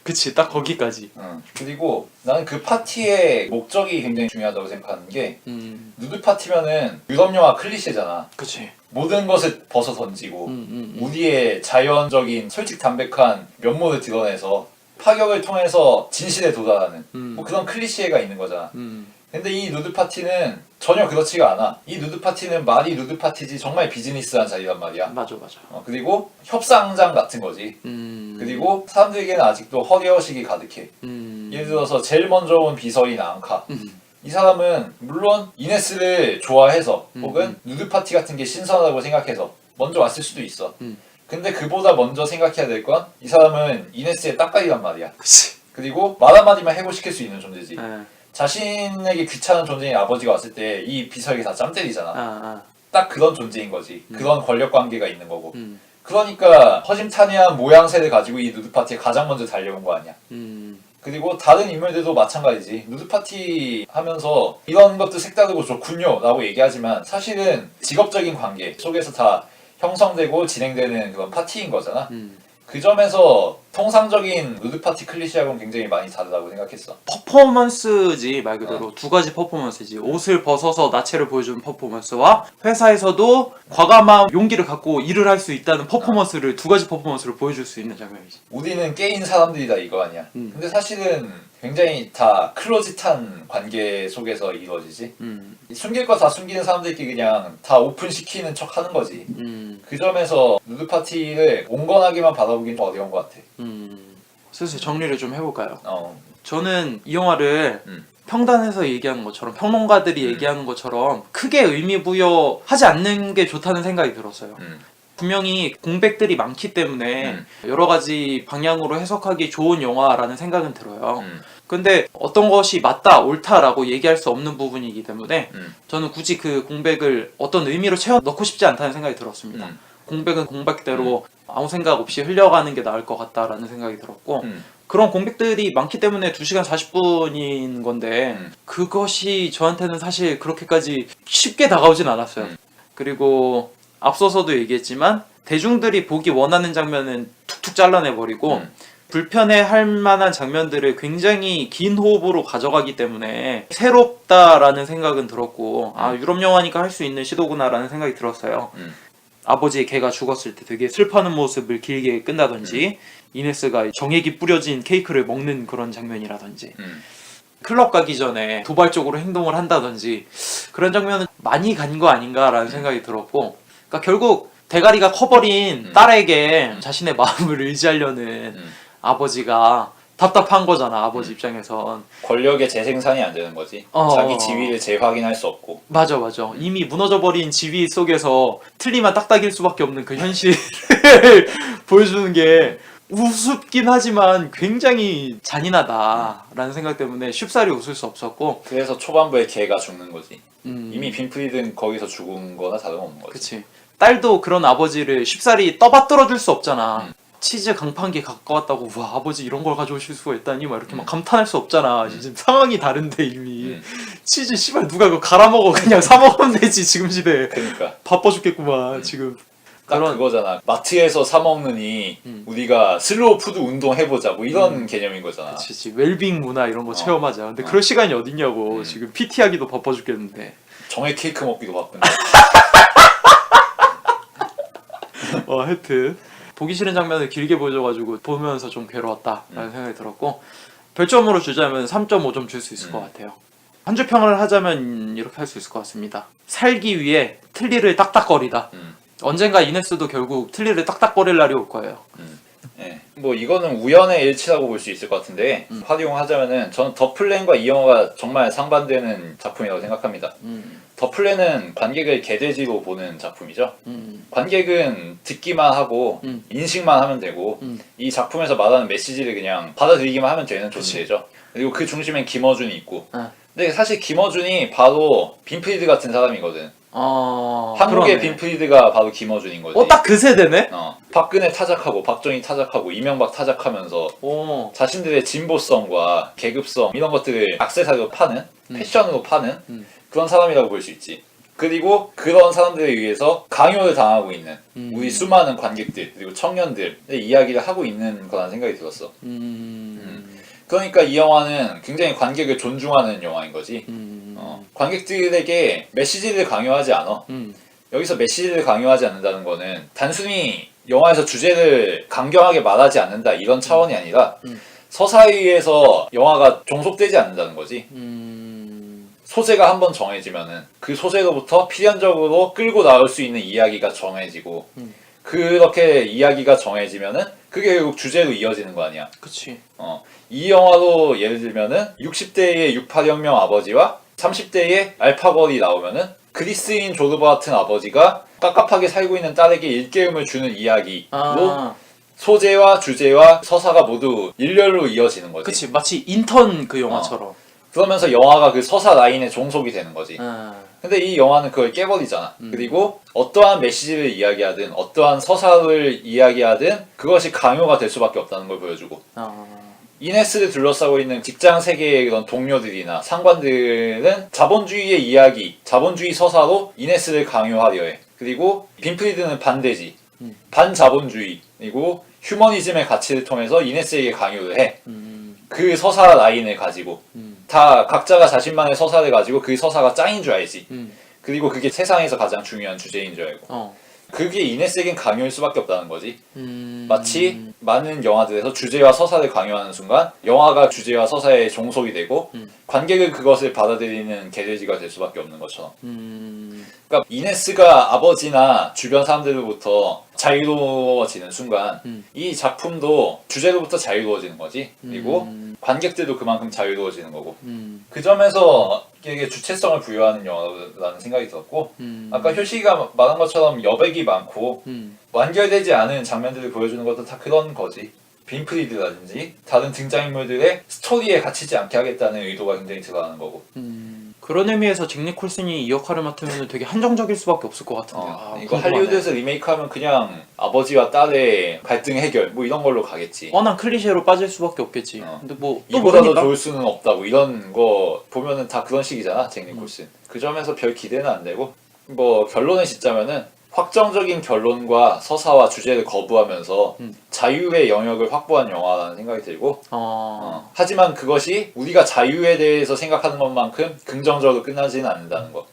그치, 딱 거기까지. 그리고 나는 그 파티의 목적이 굉장히 중요하다고 생각하는 게 누드 파티면은 유럽 영화 클리셰잖아. 그치. 모든 것을 벗어 던지고 우리의 자연적인 솔직 담백한 면모를 드러내서 파격을 통해서 진실에 도달하는 뭐 그런 클리셰가 있는 거잖아. 근데 이 누드 파티는 전혀 그렇지가 않아. 이 누드 파티는 말이 누드 파티지 정말 비즈니스한 자리란 말이야. 맞아. 그리고 협상장 같은 거지. 그리고 사람들에게는 아직도 허례허식이 가득해. 예를 들어서 제일 먼저 온 비서인 앙카. 이 사람은 물론 이네스를 좋아해서 혹은 누드 파티 같은 게 신선하다고 생각해서 먼저 왔을 수도 있어. 근데 그보다 먼저 생각해야 될 건 이 사람은 이네스의 따까이란 말이야. 그치. 그리고 말 한마디만 해고시킬 수 있는 존재지. 자신에게 귀찮은 존재인 아버지가 왔을 때 이 비서에게 다 짬 때리잖아. 딱 그런 존재인 거지. 그런 권력 관계가 있는 거고. 그러니까 허심탄회한 모양새를 가지고 이 누드 파티에 가장 먼저 달려온 거 아니야. 그리고 다른 인물들도 마찬가지지. 누드 파티 하면서 이런 것도 색다르고 좋군요 라고 얘기하지만 사실은 직업적인 관계 속에서 다 형성되고 진행되는 그런 파티인 거잖아. 그 점에서 통상적인 누드파티 클리셰하고는 굉장히 많이 다르다고 생각했어. 퍼포먼스지 말 그대로 두 가지 퍼포먼스지. 옷을 벗어서 나체를 보여주는 퍼포먼스와 회사에서도 과감한 용기를 갖고 일을 할 수 있다는 퍼포먼스를 두 가지 퍼포먼스를 보여줄 수 있는 장면이지. 우리는 깨인 사람들이다 이거 아니야. 근데 사실은 굉장히 다 클로짓한 관계 속에서 이루어지지. 숨길 거 다 숨기는 사람들끼리 그냥 다 오픈시키는 척 하는 거지. 그 점에서 누드파티를 온건하게만 바라보기는 좀 어려운 것 같아. 슬슬 정리를 좀 해볼까요? 어. 저는 이 영화를 평단에서 얘기하는 것처럼 평론가들이 얘기하는 것처럼 크게 의미 부여하지 않는 게 좋다는 생각이 들었어요. 분명히 공백들이 많기 때문에 여러 가지 방향으로 해석하기 좋은 영화라는 생각은 들어요. 근데 어떤 것이 맞다 옳다라고 얘기할 수 없는 부분이기 때문에 저는 굳이 그 공백을 어떤 의미로 채워 넣고 싶지 않다는 생각이 들었습니다. 공백은 공백대로 아무 생각 없이 흘려가는 게 나을 것 같다라는 생각이 들었고 그런 공백들이 많기 때문에 2시간 40분인 건데 그것이 저한테는 사실 그렇게까지 쉽게 다가오진 않았어요. 그리고 앞서서도 얘기했지만 대중들이 보기 원하는 장면은 툭툭 잘라내버리고 불편해할 만한 장면들을 굉장히 긴 호흡으로 가져가기 때문에 새롭다라는 생각은 들었고 아 유럽 영화니까 할 수 있는 시도구나라는 생각이 들었어요. 아버지의 개가 죽었을 때 되게 슬퍼하는 모습을 길게 끈다든지 이네스가 정액이 뿌려진 케이크를 먹는 그런 장면이라든지 클럽 가기 전에 도발적으로 행동을 한다든지 그런 장면은 많이 간 거 아닌가라는 생각이 들었고 그러니까 결국 대가리가 커버린 딸에게 자신의 마음을 의지하려는 아버지가 답답한 거잖아. 아버지 입장에선 권력의 재생산이 안 되는 거지. 자기 지위를 재확인할 수 없고. 맞아. 이미 무너져버린 지위 속에서 틀리면 딱딱일 수밖에 없는 그 현실을 보여주는 게 우습긴 하지만 굉장히 잔인하다라는 생각 때문에 쉽사리 웃을 수 없었고 그래서 초반부에 걔가 죽는 거지. 이미 빈프리든 거기서 죽은 거나 다름없는 거지. 그치. 딸도 그런 아버지를 쉽사리 떠받들어 줄 수 없잖아. 치즈 강판기 갖고 왔다고 와 아버지 이런 걸 가져오실 수가 있다니 막 이렇게 막 감탄할 수 없잖아. 지금 상황이 다른데 이미 치즈 씨발 누가 그거 갈아먹어 그냥 사 먹으면 되지 지금 시대에. 그러니까 바빠 죽겠구만 지금. 딱 그거잖아. 마트에서 사 먹느니 우리가 슬로우 푸드 운동 해보자 뭐 이런 개념인 거잖아. 그치 웰빙 문화 이런 거 체험하자. 근데 그럴 시간이 어딨냐고. 지금 PT 하기도 바빠 죽겠는데. 정액 케이크 먹기도 바쁜데. 하여튼 보기 싫은 장면을 길게 보여줘가지고 보면서 좀 괴로웠다라는 생각이 들었고 별점으로 주자면 3.5점 줄 수 있을 것 같아요. 한 줄 평을 하자면 이렇게 할 수 있을 것 같습니다. 살기 위해 틀니를 딱딱거리다. 언젠가 이네스도 결국 틀니를 딱딱거릴 날이 올 거예요. 네. 뭐 이거는 우연의 일치라고 볼 수 있을 것 같은데 활용하자면은 저는 더 플랜과 이 영화가 정말 상반되는 작품이라고 생각합니다. 더 플랜은 관객을 개돼지로 보는 작품이죠. 관객은 듣기만 하고 인식만 하면 되고 이 작품에서 말하는 메시지를 그냥 받아들이기만 하면 되는 존재죠. 그리고 그 중심엔 김어준이 있고 근데 사실 김어준이 바로 빈프리드 같은 사람이거든. 한국의 그러네. 빈프리드가 바로 김어준인 거지. 딱 그 세대네? 박근혜 타작하고 박정희 타작하고 이명박 타작하면서 자신들의 진보성과 계급성 이런 것들을 액세서리로 파는 패션으로 파는 그런 사람이라고 볼 수 있지. 그리고 그런 사람들에 의해서 강요를 당하고 있는 우리 수많은 관객들 그리고 청년들의 이야기를 하고 있는 거라는 생각이 들었어. 그러니까 이 영화는 굉장히 관객을 존중하는 영화인 거지. 관객들에게 메시지를 강요하지 않아. 여기서 메시지를 강요하지 않는다는 거는 단순히 영화에서 주제를 강경하게 말하지 않는다 이런 차원이 아니라 서사에 의해서 영화가 종속되지 않는다는 거지. 소재가 한번 정해지면은 그 소재로부터 필연적으로 끌고 나올 수 있는 이야기가 정해지고 그렇게 이야기가 정해지면은 그게 결국 주제로 이어지는 거 아니야. 그치. 이 영화로 예를 들면은 60대의 68혁명 아버지와 30대의 알파걸이 나오면은 그리스인 조르바 같은 아버지가 깝깝하게 살고 있는 딸에게 일깨움을 주는 이야기로 소재와 주제와 서사가 모두 일렬로 이어지는 거지. 그치. 마치 인턴 그 영화처럼. 그러면서 영화가 그 서사 라인에 종속이 되는 거지. 근데 이 영화는 그걸 깨버리잖아. 그리고 어떠한 메시지를 이야기하든 어떠한 서사를 이야기하든 그것이 강요가 될 수밖에 없다는 걸 보여주고 이네스를 둘러싸고 있는 직장 세계의 그런 동료들이나 상관들은 자본주의의 이야기, 자본주의 서사로 이네스를 강요하려 해. 그리고 빈프리드는 반대지. 반자본주의이고 휴머니즘의 가치를 통해서 이네스에게 강요를 해. 그 서사 라인을 가지고 다 각자가 자신만의 서사를 가지고 그 서사가 짱인 줄 알지. 그리고 그게 세상에서 가장 중요한 주제인 줄 알고. 그게 이네스에겐 강요일 수밖에 없다는 거지. 마치 많은 영화들에서 주제와 서사를 강요하는 순간 영화가 주제와 서사의 종속이 되고 관객은 그것을 받아들이는 개돼지가 될 수밖에 없는 것처럼. 그러니까 이네스가 아버지나 주변 사람들로부터 자유로워지는 순간 이 작품도 주제로부터 자유로워지는 거지. 그리고 관객들도 그만큼 자유로워지는 거고. 그 점에서 이게 주체성을 부여하는 영화라는 생각이 들었고, 아까 효식이가 말한 것처럼 여백이 많고 완결되지 않은 장면들을 보여주는 것도 다 그런 거지. 빈프리드라든지 다른 등장인물들의 스토리에 갇히지 않게 하겠다는 의도가 굉장히 들어가는 거고. 그런 의미에서 잭 니콜슨이 이 역할을 맡으면 되게 한정적일 수밖에 없을 것 같은데. 이거 할리우드에서 리메이크하면 그냥 아버지와 딸의 갈등 해결 뭐 이런 걸로 가겠지. 뻔한 클리셰로 빠질 수밖에 없겠지. 근데 뭐 또 이보다 모르니까? 더 좋을 수는 없다고 이런 거 보면은 다 그런 식이잖아, 잭 니콜슨. 그 점에서 별 기대는 안 되고 뭐 결론을 짓자면은 확정적인 결론과 서사와 주제를 거부하면서 자유의 영역을 확보한 영화라는 생각이 들고 하지만 그것이 우리가 자유에 대해서 생각하는 것만큼 긍정적으로 끝나지는 않는다는 거.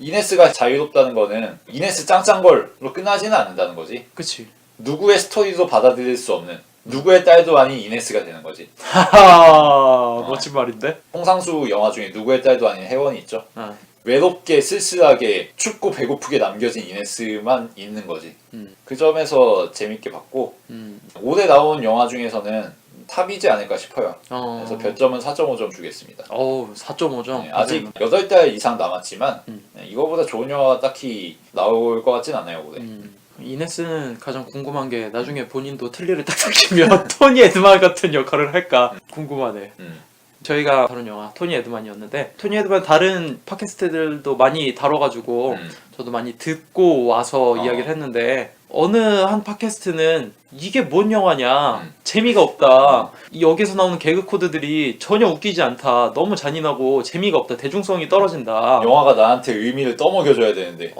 이네스가 자유롭다는 거는 이네스 짱짱걸로 끝나지는 않는다는 거지. 그치. 누구의 스토리도 받아들일 수 없는 누구의 딸도 아닌 이네스가 되는 거지. 하하 멋진 말인데? 홍상수 영화 중에 누구의 딸도 아닌 혜원이 있죠. 외롭게 쓸쓸하게 춥고 배고프게 남겨진 이네스만 있는 거지. 그 점에서 재밌게 봤고 올해 나온 영화 중에서는 탑이지 않을까 싶어요. 그래서 별점은 4.5점 주겠습니다. 4.5점? 네, 아직 8달 이상 남았지만 이거보다 좋은 영화가 딱히 나올 것 같진 않아요 올해. 이네스는 가장 궁금한 게 나중에 본인도 틀니를 딱딱 치면 토니 에드만 같은 역할을 할까 궁금하네. 저희가 다룬 영화 토니 에드만이었는데 토니 에드만 다른 팟캐스트들도 많이 다뤄가지고 저도 많이 듣고 와서 이야기를 했는데 어느 한 팟캐스트는 이게 뭔 영화냐 재미가 없다 여기서 나오는 개그 코드들이 전혀 웃기지 않다 너무 잔인하고 재미가 없다 대중성이 떨어진다 영화가 나한테 의미를 떠먹여줘야 되는데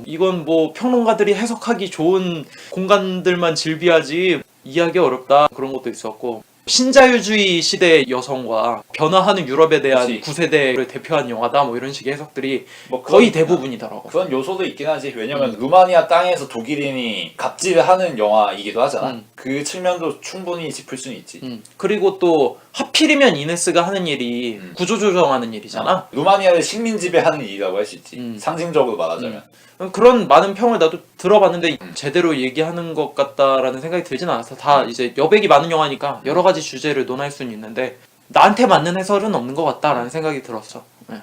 이건 뭐 평론가들이 해석하기 좋은 공간들만 즐비하지 이해하기 어렵다 그런 것도 있었고 신자유주의 시대의 여성과 변화하는 유럽에 대한 그치. 9세대를 대표한 영화다 뭐 이런 식의 해석들이 뭐 거의 대부분이더라고. 그런 요소도 있긴 하지. 왜냐면 루마니아 땅에서 독일인이 갑질을 하는 영화이기도 하잖아. 그 측면도 충분히 짚을 수는 있지. 그리고 또 하필이면 이네스가 하는 일이 구조조정하는 일이잖아. 루마니아를 식민 지배하는 일이라고 할 수 있지. 상징적으로 말하자면. 그런 많은 평을 나도 들어봤는데 제대로 얘기하는 것 같다라는 생각이 들진 않아서 다 이제 여백이 많은 영화니까 여러 가지 주제를 논할 수는 있는데 나한테 맞는 해설은 없는 것 같다라는 생각이 들었어. 네.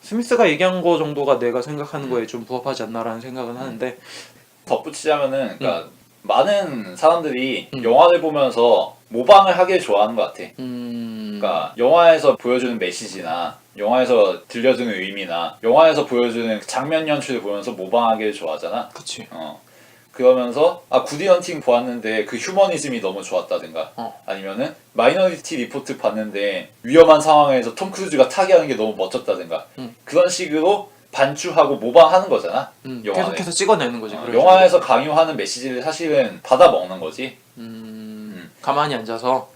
스미스가 얘기한 거 정도가 내가 생각하는 거에 좀 부합하지 않나라는 생각은 하는데 덧붙이자면은 그러니까 많은 사람들이 영화를 보면서 모방을 하길 좋아하는 것 같아. 그러니까 영화에서 보여주는 메시지나 영화에서 들려주는 의미나 영화에서 보여주는 장면 연출을 보면서 모방하기를 좋아하잖아. 그치. 그러면서 구디 헌팅 보았는데 그 휴머니즘이 너무 좋았다든가 아니면은 마이너리티 리포트 봤는데 위험한 상황에서 톰 크루즈가 타기하는 게 너무 멋졌다든가 그런 식으로 반추하고 모방하는 거잖아. 영화에. 계속해서 찍어내는 거지. 영화에서 강요하는 메시지를 사실은 받아먹는 거지. 가만히 앉아서.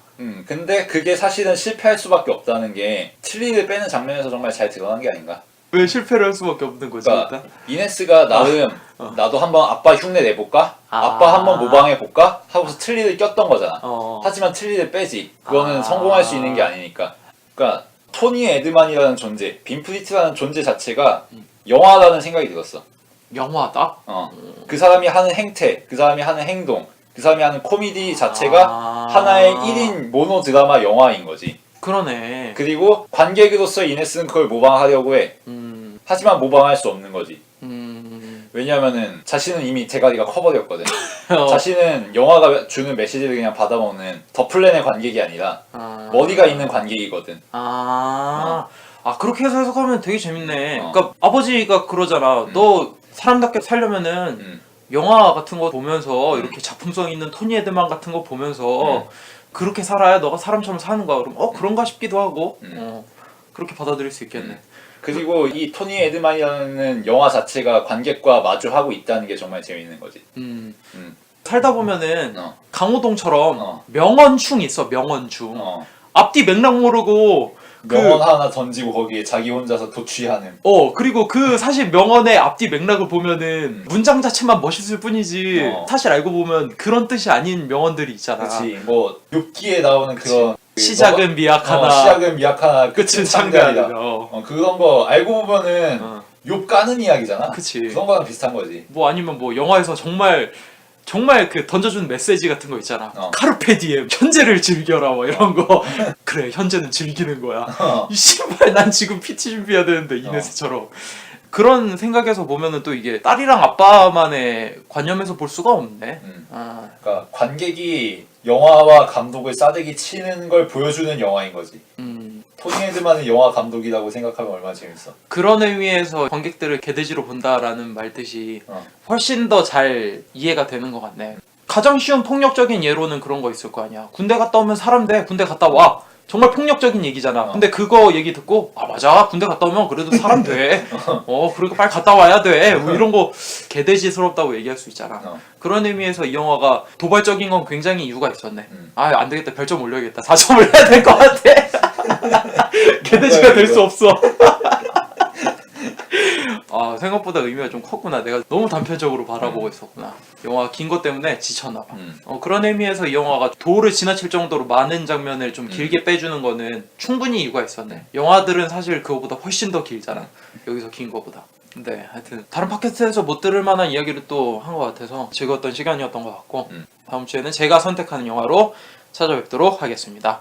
근데 그게 사실은 실패할 수밖에 없다는 게 틀니를 빼는 장면에서 정말 잘 드러난 게 아닌가. 왜 실패를 할 수밖에 없는 거지? 그러니까 이네스가 나름 나도 한번 아빠 흉내 내볼까? 아빠 한번 모방해볼까? 하고서 틀니를 꼈던 거잖아. 하지만 틀니를 빼지. 그거는 성공할 수 있는 게 아니니까. 그러니까 토니 에드만이라는 존재, 빈프리트라는 존재 자체가 영화라는 생각이 들었어. 영화다? 그 사람이 하는 행태, 그 사람이 하는 행동, 그 사람이 하는 코미디 자체가 하나의 1인 모노 드라마 영화인 거지. 그러네. 그리고 관객으로서 이네스는 그걸 모방하려고 해. 하지만 모방할 수 없는 거지. 왜냐면은 자신은 이미 대가리가 커버렸거든. 자신은 영화가 주는 메시지를 그냥 받아먹는 더 플랜의 관객이 아니라 머리가 있는 관객이거든. 그렇게 해서 해석하면 되게 재밌네. 그러니까 아버지가 그러잖아. 너 사람답게 살려면은 영화 같은 거 보면서 이렇게 작품성 있는 토니 에드만 같은 거 보면서 그렇게 살아야 너가 사람처럼 사는 거야. 그럼 그런가 싶기도 하고 그렇게 받아들일 수 있겠네. 그리고 이 토니 에드만이라는 영화 자체가 관객과 마주하고 있다는 게 정말 재밌는 거지. 살다 보면은 어. 강호동처럼 어. 명언충 있어. 명언충. 앞뒤 맥락 모르고 명언 하나 던지고 거기에 자기 혼자서 도취하는. 그리고 그 사실 명언의 앞뒤 맥락을 보면은 문장 자체만 멋있을 뿐이지 사실 알고 보면 그런 뜻이 아닌 명언들이 있잖아. 그렇지. 뭐 욥기에 나오는 그런 시작은 미약하나 시작은 미약하나 끝은 창대하리라. 그런 거 알고 보면은 욥 까는 이야기잖아. 그치. 그런 거랑 비슷한 거지. 뭐 아니면 뭐 영화에서 정말 그 던져주는 메시지 같은 거 있잖아. 카르페 디엠, 현재를 즐겨라 뭐 이런 거. 그래, 현재는 즐기는 거야. 이 씨발 난 지금 PT 준비해야 되는데 이네스처럼. 그런 생각에서 보면은 또 이게 딸이랑 아빠만의 관념에서 볼 수가 없네. 그러니까 관객이 영화와 감독을 싸대기 치는 걸 보여주는 영화인 거지. 토니 헤드만은 영화 감독이라고 생각하면 얼마나 재밌어. 그런 의미에서 관객들을 개돼지로 본다라는 말뜻이 훨씬 더 잘 이해가 되는 것 같네. 가장 쉬운 폭력적인 예로는 그런 거 있을 거 아니야. 군대 갔다 오면 사람 돼. 군대 갔다 와. 정말 폭력적인 얘기잖아. 근데 그거 얘기 듣고 맞아. 군대 갔다 오면 그래도 사람 돼. 그리고 빨리 갔다 와야 돼. 뭐 이런 거 개돼지스럽다고 얘기할 수 있잖아. 그런 의미에서 이 영화가 도발적인 건 굉장히 이유가 있었네. 안 되겠다. 별점 올려야겠다. 4점을 해야 될 것 같아. 개돼지가 될 수 없어. 생각보다 의미가 좀 컸구나. 내가 너무 단편적으로 바라보고 있었구나. 영화 긴 것 때문에 지쳤나봐. 그런 의미에서 이 영화가 도를 지나칠 정도로 많은 장면을 좀 길게 빼주는 거는 충분히 이유가 있었네. 영화들은 사실 그거보다 훨씬 더 길잖아. 여기서 긴 거보다. 근데 하여튼 다른 팟캐스트에서 못 들을 만한 이야기를 또 한 것 같아서 즐거웠던 시간이었던 것 같고 다음 주에는 제가 선택하는 영화로 찾아뵙도록 하겠습니다.